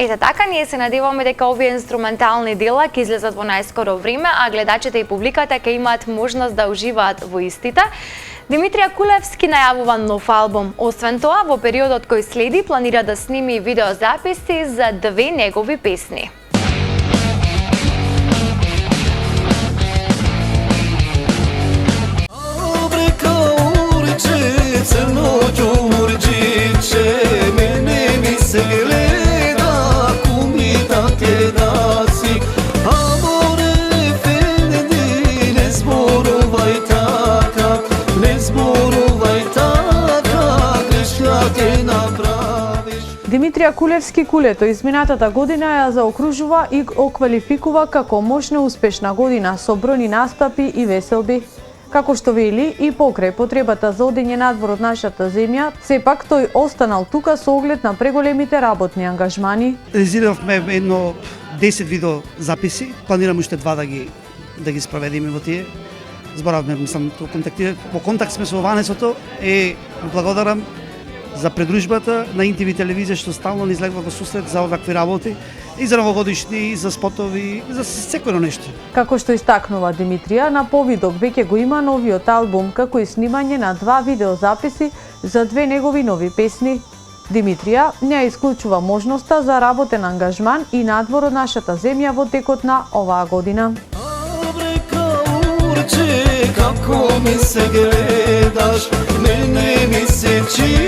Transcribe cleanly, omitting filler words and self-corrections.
Ете така, ние се надеваме дека овие инструментални дела ќе излезат во најскоро време, а гледачите и публиката ќе имаат можност да уживаат во истите. Димитрија Кулевски најавува нов албум. Освен тоа, во периодот кој следи, планира да сними видеозаписи за 2 негови песни. Димитрија Кулевски Кулето изминатата година ја заокружува и оквалификува како мощна успешна година со бројни настапи и веселби. Како што вели и покрај потребата за одење надвор од нашата земја, сепак тој останал тука со оглед на преголемите работни ангажмани. Реализиравме едно 10 видео записи, планирам уште 2 да ги спроведиме во тие. Зборавме, мислам, по контакт сме со Ванесото и благодарам за предружбата на Интиви телевизија што стално ни излегва во сусрет за овакви работи и за новогодишни, и за спотови, и за секојно нешто. Како што истакнува Димитрија, на повидок веќе го има новиот албум, како и снимање на 2 видеозаписи за 2 негови нови песни. Димитрија не исклучува можноста за работен ангажман и надвор од нашата земја во текот на оваа година. Како ми се гледаш, мене ми се чи